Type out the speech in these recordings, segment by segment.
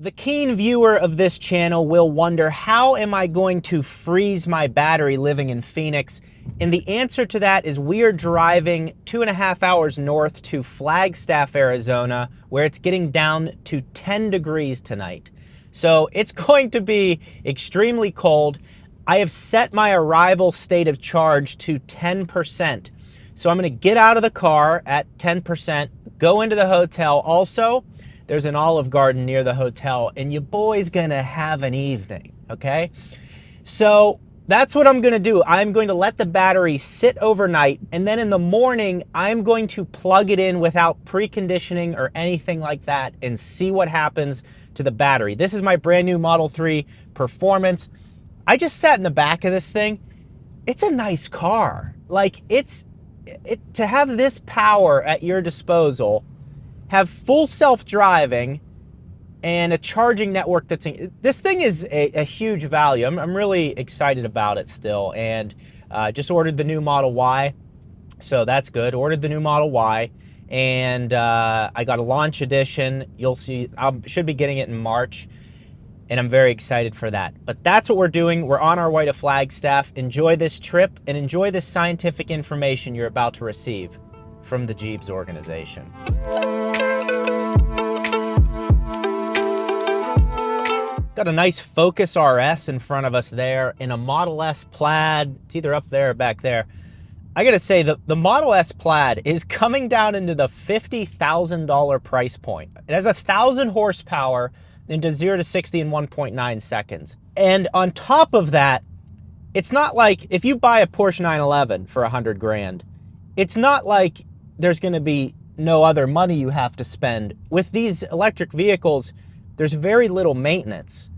The keen viewer of this channel will wonder, how am I going to freeze my battery living in Phoenix? And the answer to that is we are driving 2.5 hours north to Flagstaff, Arizona, where it's getting down to 10 degrees tonight. So it's going to be extremely cold. I have set my arrival state of charge to 10%. So I'm going to get out of the car at 10%, go into the hotel. Also, there's an Olive Garden near the hotel, and your boy's gonna have an evening, okay? So that's what I'm gonna do. I'm going to let the battery sit overnight, and then in the morning, I'm going to plug it in without preconditioning or anything like that and see what happens to the battery. This is my brand new Model 3 Performance. I just sat in the back of this thing. It's a nice car. Like, to have this power at your disposal, have full self-driving, and a charging network this thing is a huge value. I'm really excited about it still, and just ordered the new Model Y, so that's good. Ordered the new Model Y, and I got a launch edition. You'll see, I should be getting it in March, and I'm very excited for that. But that's what we're doing. We're on our way to Flagstaff. Enjoy this trip, and enjoy this scientific information you're about to receive from the Gjeebs organization. Got a nice Focus RS in front of us there, in a Model S Plaid. It's either up there or back there. I gotta say, the Model S Plaid is coming down into the $50,000 price point. It has 1,000 horsepower and does 0 to 60 in 1.9 seconds. And on top of that, it's not like if you buy a Porsche 911 for 100 grand, it's not like there's gonna be no other money you have to spend. With these electric vehicles, there's very little maintenance.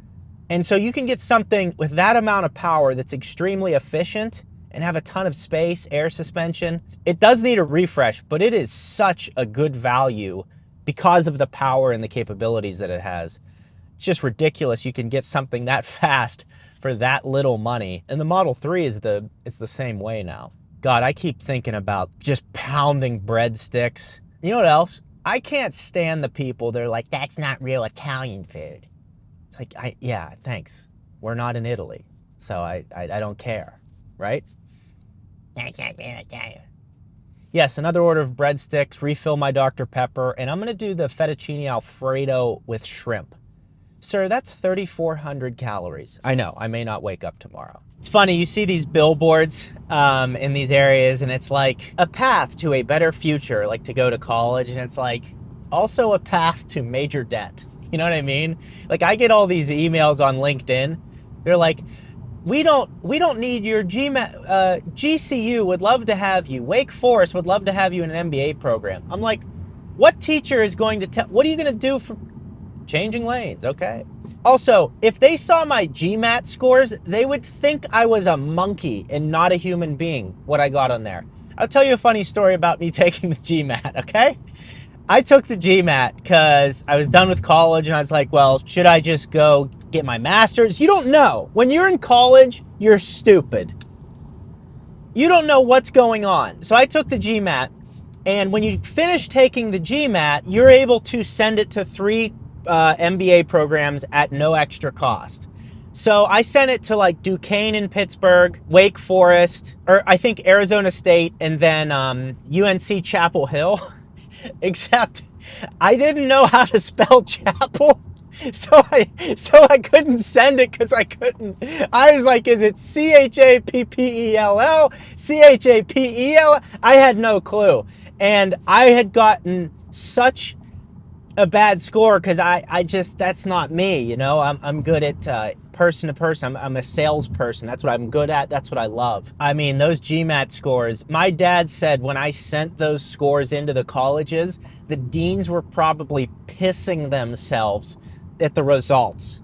And so you can get something with that amount of power that's extremely efficient and have a ton of space, air suspension. It does need a refresh, but it is such a good value because of the power and the capabilities that it has. It's just ridiculous you can get something that fast for that little money. And the Model 3 is the same way now. God, I keep thinking about just pounding breadsticks. You know what else? I can't stand the people, they're like, that's not real Italian food. It's like, yeah, thanks. We're not in Italy, so I don't care, right? That's not real Italian. Yes, another order of breadsticks, refill my Dr. Pepper, and I'm gonna do the fettuccine Alfredo with shrimp. Sir, that's 3,400 calories. I know, I may not wake up tomorrow. It's funny, you see these billboards in these areas, and it's like a path to a better future, like to go to college, and it's like also a path to major debt. You know what I mean? Like, I get all these emails on LinkedIn. They're like, we don't need your GCU would love to have you. Wake Forest would love to have you in an MBA program. I'm like, what teacher is going to tell, what are you going to do for changing lanes? Okay. Also, if they saw my GMAT scores, they would think I was a monkey and not a human being, what I got on there. I'll tell you a funny story about me taking the GMAT, okay? I took the GMAT because I was done with college, and I was like, well, should I just go get my master's? You don't know. When you're in college, you're stupid. You don't know what's going on. So I took the GMAT, and when you finish taking the GMAT, you're able to send it to 3 MBA programs at no extra cost. So I sent it to like Duquesne in Pittsburgh, Wake Forest, or I think Arizona State, and then UNC Chapel Hill. Except I didn't know how to spell chapel, so I couldn't send it because I couldn't. I was like, is it CHAPPELL? CHAPEL? I had no clue, and I had gotten such a bad score because I just, that's not me, you know. I'm good at person to person. I'm a salesperson. That's what I'm good at. That's what I love. I mean, those GMAT scores, my dad said when I sent those scores into the colleges, the deans were probably pissing themselves at the results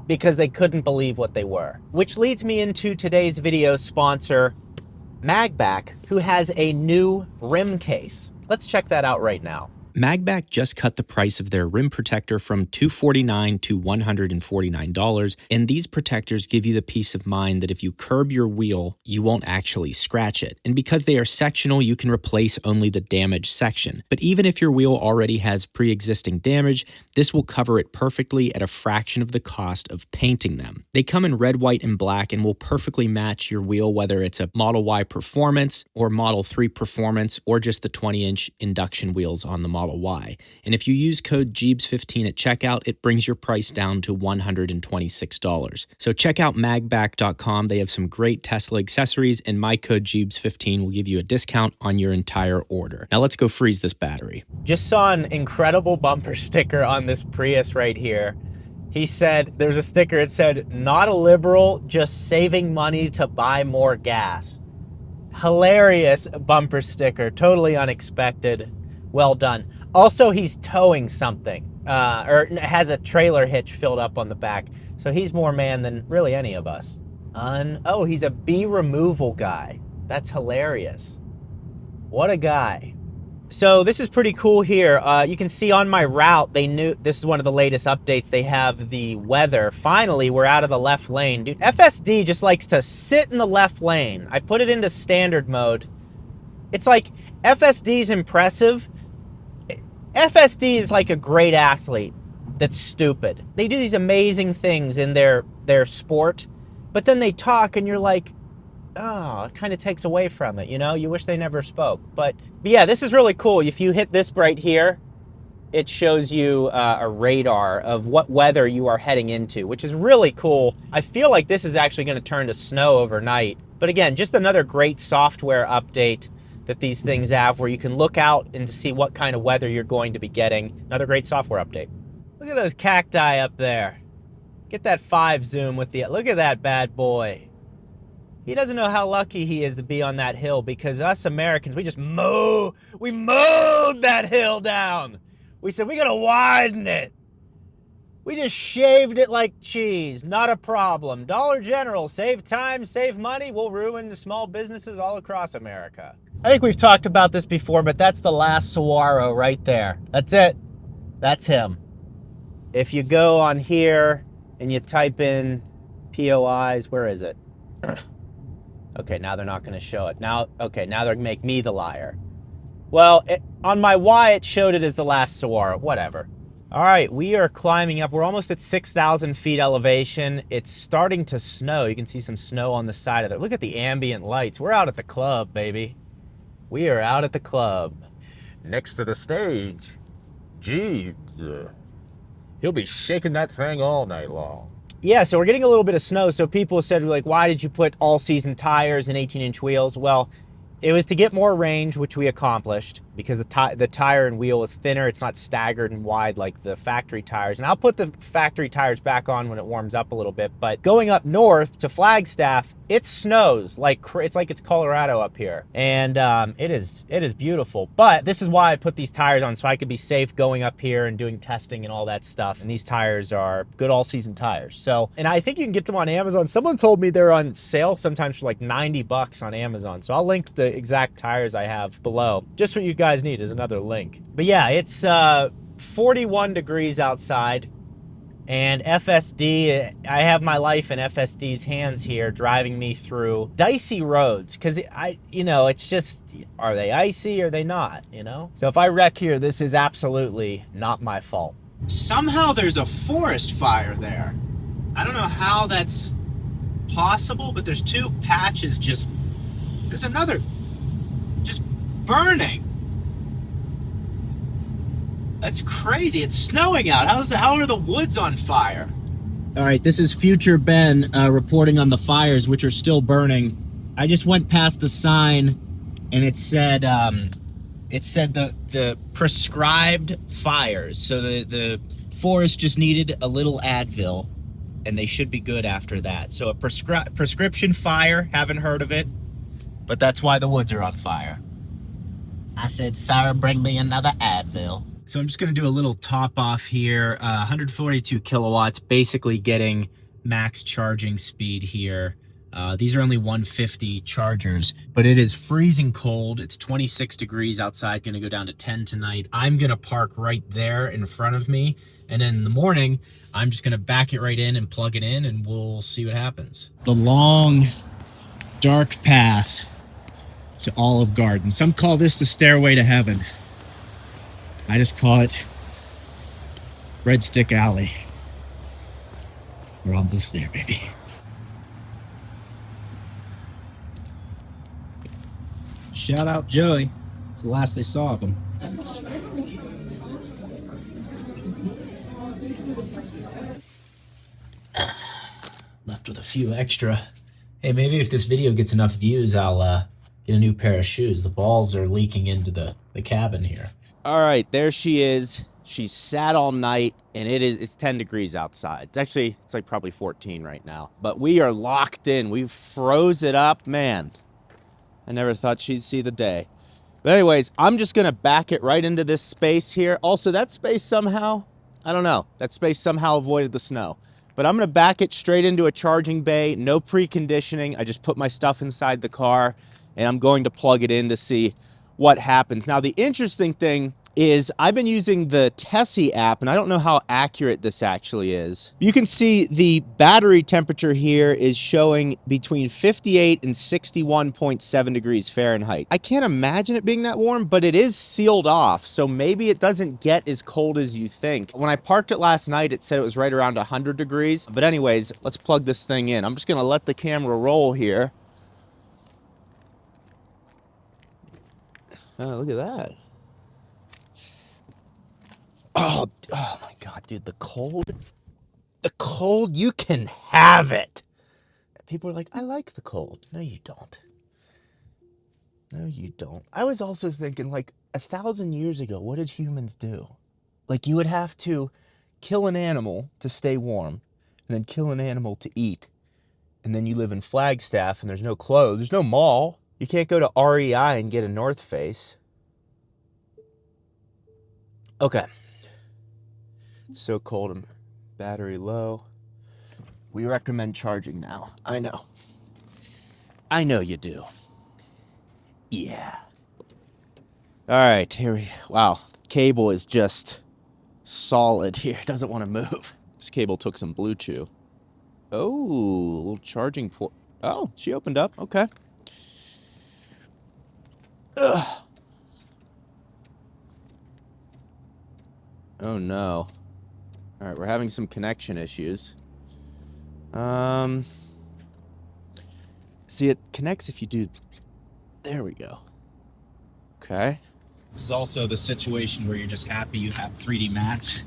because they couldn't believe what they were. Which leads me into today's video sponsor, Magback, who has a new rim case. Let's check that out right now. Magback just cut the price of their rim protector from $249 to $149, and these protectors give you the peace of mind that if you curb your wheel, you won't actually scratch it. And because they are sectional, you can replace only the damaged section. But even if your wheel already has pre-existing damage, this will cover it perfectly at a fraction of the cost of painting them. They come in red, white, and black and will perfectly match your wheel, whether it's a Model Y Performance or Model 3 Performance or just the 20-inch induction wheels on the Model Y. And if you use code Gjeebs15 at checkout, it brings your price down to $126. So check out magback.com. They have some great Tesla accessories, and my code Gjeebs15 will give you a discount on your entire order. Now let's go freeze this battery. Just saw an incredible bumper sticker on this Prius right here. He said, there's a sticker, it said, "Not a liberal, just saving money to buy more gas." Hilarious bumper sticker, totally unexpected. Well done. Also, he's towing something, or has a trailer hitch filled up on the back. So he's more man than really any of us. Oh, he's a bee removal guy. That's hilarious. What a guy. So this is pretty cool here. You can see on my route, this is one of the latest updates. They have the weather. Finally, we're out of the left lane. Dude, FSD just likes to sit in the left lane. I put it into standard mode. It's like FSD's impressive. FSD is like a great athlete that's stupid. They do these amazing things in their sport, but then they talk and you're like, oh, it kind of takes away from it, you know? You wish they never spoke. But yeah, this is really cool. If you hit this right here, it shows you a radar of what weather you are heading into, which is really cool. I feel like this is actually going to turn to snow overnight. But again, just another great software update that these things have where you can look out and see what kind of weather you're going to be getting. Another great software update. Look at those cacti up there. Get that 5 zoom with the, look at that bad boy. He doesn't know how lucky he is to be on that hill, because us Americans, we mowed that hill down. We said, we gotta widen it. We just shaved it like cheese. Not a problem. Dollar General, save time, save money. We'll ruin the small businesses all across America. I think we've talked about this before, but that's the last saguaro right there. That's it. That's him. If you go on here and you type in POIs, where is it? Okay, now they're not going to show it. Now they're going to make me the liar. Well, on my Y, it showed it as the last saguaro. Whatever. All right, we are climbing up. We're almost at 6,000 feet elevation. It's starting to snow. You can see some snow on the side of it. Look at the ambient lights. We're out at the club, baby. We are out at the club. Next to the stage, Gjeebs. He'll be shaking that thing all night long. Yeah, so we're getting a little bit of snow. So people said, like, why did you put all-season tires and 18-inch wheels? Well, it was to get more range, which we accomplished, because the tire and wheel is thinner. It's not staggered and wide like the factory tires. And I'll put the factory tires back on when it warms up a little bit. But going up north to Flagstaff, it snows it's like it's Colorado up here, and it is beautiful. But this is why I put these tires on, so I could be safe going up here and doing testing and all that stuff. And these tires are good all-season tires. So, and I think you can get them on Amazon. Someone told me they're on sale sometimes for like $90 on Amazon. So I'll link the exact tires I have below. Just what you guys need is another link. But yeah, it's 41 degrees outside. And FSD, I have my life in FSD's hands here, driving me through dicey roads. Because, it's just, are they icy or are they not, you know? So if I wreck here, this is absolutely not my fault. Somehow there's a forest fire there. I don't know how that's possible, but there's two patches there's another just burning. That's crazy. It's snowing out. How are the woods on fire? All right, this is Future Ben reporting on the fires, which are still burning. I just went past the sign, and it said the prescribed fires. So the forest just needed a little Advil, and they should be good after that. So a prescription fire, haven't heard of it, but that's why the woods are on fire. I said, Sarah, bring me another Advil. So I'm just going to do a little top off here. 142 kilowatts, basically getting max charging speed here. These are only 150 chargers, but it is freezing cold. It's 26 degrees outside, gonna go down to 10 tonight. I'm gonna park right there in front of me, and then in the morning, I'm just gonna back it right in and plug it in, and we'll see what happens. The long, dark path to Olive Garden. Some call this the stairway to heaven. I just call it Red Stick Alley. We're almost there, baby. Shout out Joey. It's the last they saw of him. Left with a few extra. Hey, maybe if this video gets enough views, I'll get a new pair of shoes. The balls are leaking into the cabin here. All right, there she is. She sat all night, and it's 10 degrees outside. It's like probably 14 right now. But we are locked in. We've froze it up, man. I never thought she'd see the day. But anyways, I'm just gonna back it right into this space here. Also, that space somehow, I don't know, that space somehow avoided the snow. But I'm gonna back it straight into a charging bay, no preconditioning. I just put my stuff inside the car, and I'm going to plug it in to see what happens. Now, the interesting thing is I've been using the Tessie app, and I don't know how accurate this actually is. You can see the battery temperature here is showing between 58 and 61.7 degrees Fahrenheit. I can't imagine it being that warm, but it is sealed off, so maybe it doesn't get as cold as you think. When I parked it last night, it said it was right around 100 degrees. But anyways, let's plug this thing in. I'm just gonna let the camera roll here. Oh, look at that. Oh my God, dude, the cold, you can have it. People are like, I like the cold. No, you don't. No, you don't. I was also thinking, like, 1,000 years ago, what did humans do? Like, you would have to kill an animal to stay warm, and then kill an animal to eat. And then you live in Flagstaff, and there's no clothes. There's no mall. You can't go to REI and get a North Face. Okay. So cold and battery low. We recommend charging now. I know. I know you do. Yeah. All right, here we, wow. Cable is just solid here. It doesn't want to move. This cable took some blue chew. Oh, a little charging port. Oh, she opened up. Okay. Ugh. Oh no. All right, we're having some connection issues. See, it connects if you do. There we go. Okay. This is also the situation where you're just happy you have 3D mats.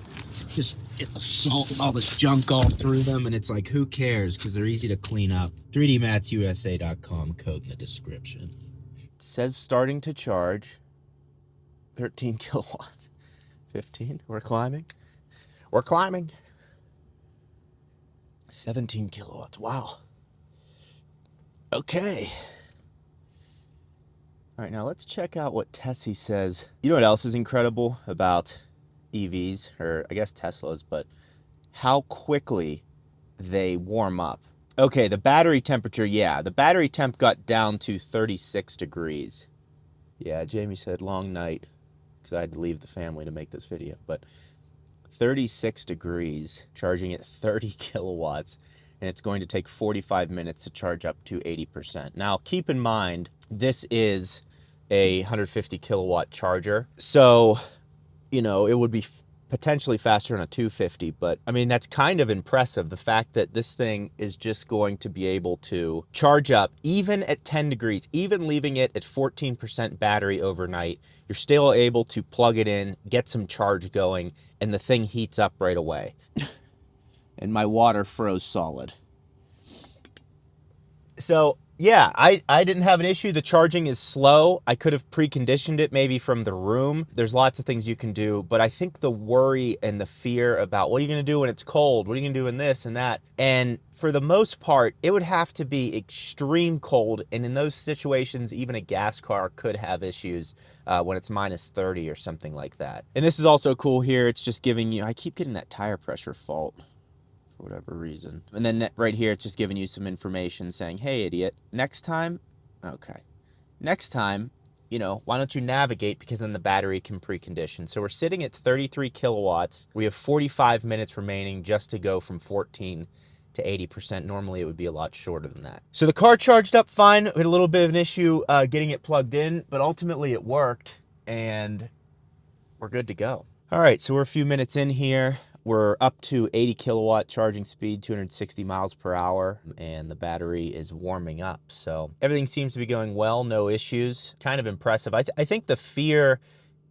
Just get the salt and all this junk all through them, and it's like, who cares? Because they're easy to clean up. 3dmatsusa.com, code in the description. It says starting to charge. 13 kilowatts. 15. We're climbing. We're climbing. 17 kilowatts. Wow. Okay. All right, now let's check out what Tessie says. You know what else is incredible about EVs, or I guess Teslas, but how quickly they warm up. Okay, the battery temperature, yeah. The battery temp got down to 36 degrees. Yeah, Jamie said long night, because I had to leave the family to make this video, but 36 degrees, charging at 30 kilowatts, and it's going to take 45 minutes to charge up to 80%. Now, keep in mind, this is a 150 kilowatt charger, so, you know, it would be potentially faster on a 250, but I mean, that's kind of impressive. The fact that this thing is just going to be able to charge up even at 10 degrees, even leaving it at 14% battery overnight, you're still able to plug it in, get some charge going, and the thing heats up right away. And my water froze solid. So yeah, I didn't have an issue. The charging is slow. I could have preconditioned it maybe from the room. There's lots of things you can do, but I think the worry and the fear about what are you going to do when it's cold? What are you going to do in this and that? And for the most part, it would have to be extreme cold. And in those situations, even a gas car could have issues when it's minus 30 or something like that. And this is also cool here. It's just giving you, I keep getting that tire pressure fault for whatever reason. And then right here, it's just giving you some information saying, hey, idiot, next time, okay. Next time, you know, why don't you navigate, because then the battery can precondition. So we're sitting at 33 kilowatts. We have 45 minutes remaining just to go from 14 to 80%. Normally it would be a lot shorter than that. So the car charged up fine. We had a little bit of an issue getting it plugged in, but ultimately it worked and we're good to go. All right, so we're a few minutes in here. We're up to 80 kilowatt charging speed, 260 miles per hour, and the battery is warming up. So everything seems to be going well, no issues. Kind of impressive. I think the fear,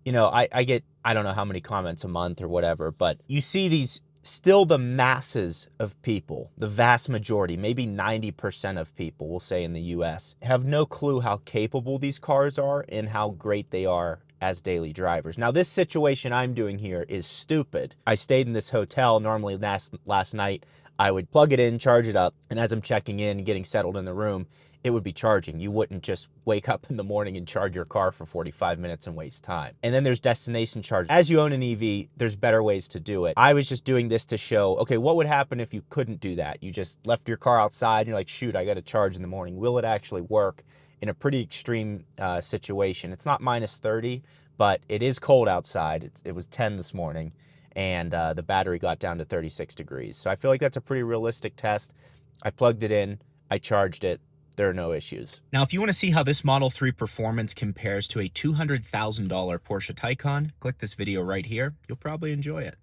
you know, I get, I don't know how many comments a month or whatever, but you see these, still the masses of people, the vast majority, maybe 90% of people, we'll say in the US, have no clue how capable these cars are and how great they are as daily drivers. Now, this situation I'm doing here is stupid. I stayed in this hotel. Normally last night, I would plug it in, charge it up, and as I'm checking in, getting settled in the room, it would be charging. You wouldn't just wake up in the morning and charge your car for 45 minutes and waste time. And then there's destination charge. As you own an EV, there's better ways to do it. I was just doing this to show, okay, what would happen if you couldn't do that? You just left your car outside and you're like, shoot, I got to charge in the morning. Will it actually work in a pretty extreme situation? It's not minus 30, but it is cold outside. It was 10 this morning, and the battery got down to 36 degrees. So I feel like that's a pretty realistic test. I plugged it in, I charged it, there are no issues. Now, if you want to see how this Model 3 performance compares to a $200,000 Porsche Taycan, click this video right here. You'll probably enjoy it.